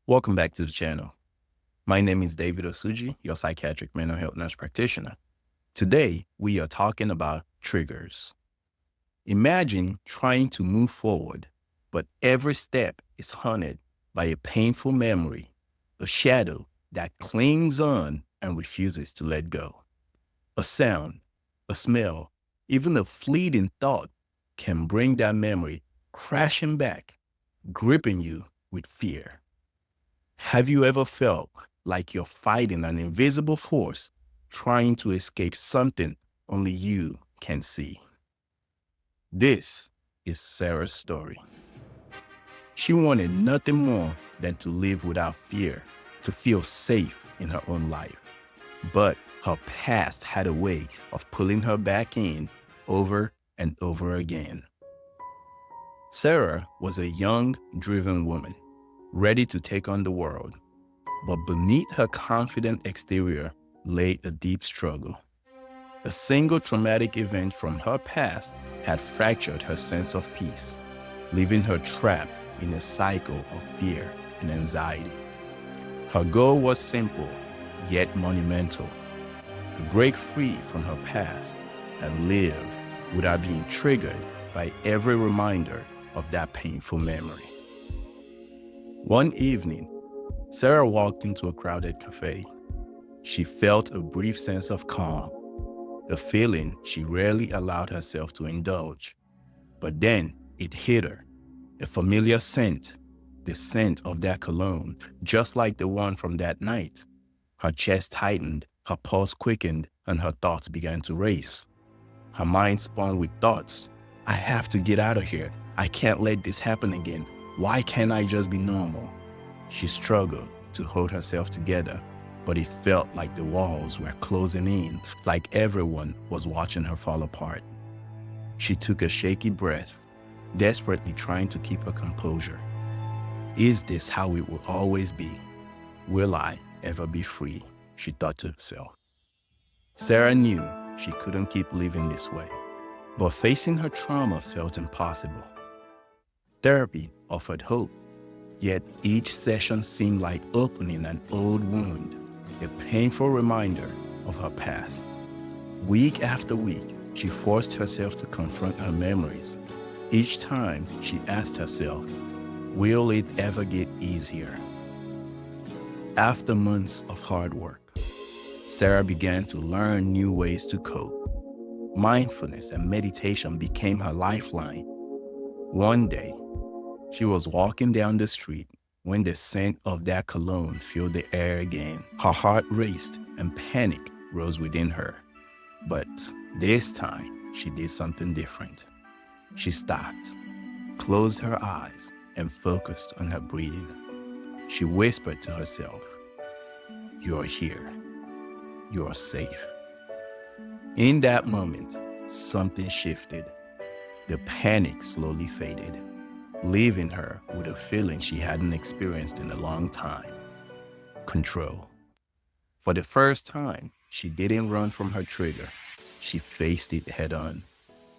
Welcome back to the channel. My name is David Osuji, your psychiatric mental health nurse practitioner. Today, we are talking about triggers. Imagine trying to move forward, but every step is haunted by a painful memory, a shadow that clings on and refuses to let go. A sound, a smell, even a fleeting thought can bring that memory crashing back, gripping you with fear. Have you ever felt like you're fighting an invisible force trying to escape something only you can see? This is Sarah's story. She wanted nothing more than to live without fear, to feel safe in her own life. But her past had a way of pulling her back in over and over again. Sarah was a young, driven woman, ready to take on the world. But beneath her confident exterior lay a deep struggle. A single traumatic event from her past had fractured her sense of peace, leaving her trapped in a cycle of fear and anxiety. Her goal was simple, yet monumental: to break free from her past and live without being triggered by every reminder of that painful memory. One evening, Sarah walked into a crowded cafe. She felt a brief sense of calm, a feeling she rarely allowed herself to indulge. But then it hit her, a familiar scent, the scent of that cologne, just like the one from that night. Her chest tightened, her pulse quickened, and her thoughts began to race. Her mind spun with thoughts. I have to get out of here. I can't let this happen again. Why can't I just be normal? She struggled to hold herself together, but it felt like the walls were closing in, like everyone was watching her fall apart. She took a shaky breath, desperately trying to keep her composure. Is this how it will always be? Will I ever be free? She thought to herself. Sarah knew she couldn't keep living this way, but facing her trauma felt impossible. Therapy offered hope, yet each session seemed like opening an old wound, a painful reminder of her past. Week after week, she forced herself to confront her memories. Each time, she asked herself, will it ever get easier? After months of hard work, Sarah began to learn new ways to cope. Mindfulness and meditation became her lifeline. One day, she was walking down the street when the scent of that cologne filled the air again. Her heart raced and panic rose within her. But this time, she did something different. She stopped, closed her eyes, and focused on her breathing. She whispered to herself, "You're here. You're safe." In that moment, something shifted. The panic slowly faded, leaving her with a feeling she hadn't experienced in a long time: control. For the first time, she didn't run from her trigger. She faced it head on.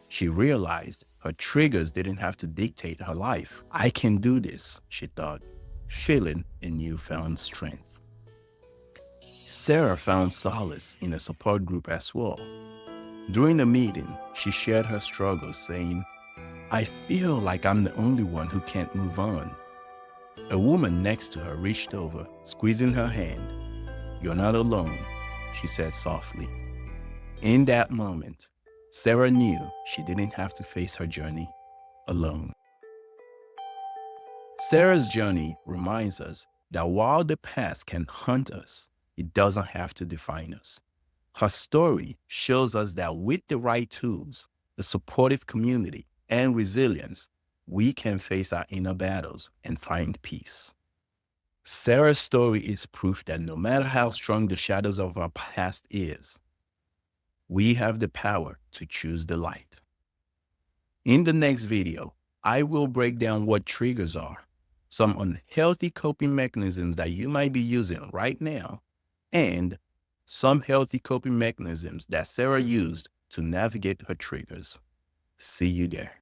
She realized her triggers didn't have to dictate her life. I can do this, she thought, feeling a newfound strength. Sarah found solace in a support group as well. During the meeting, she shared her struggles, saying, I feel like I'm the only one who can't move on. A woman next to her reached over, squeezing her hand. You're not alone, she said softly. In that moment, Sarah knew she didn't have to face her journey alone. Sarah's journey reminds us that while the past can haunt us, it doesn't have to define us. Her story shows us that with the right tools, the supportive community, and resilience, we can face our inner battles and find peace. Sarah's story is proof that no matter how strong the shadows of our past is, we have the power to choose the light. In the next video, I will break down what triggers are, some unhealthy coping mechanisms that you might be using right now, and some healthy coping mechanisms that Sarah used to navigate her triggers. See you there.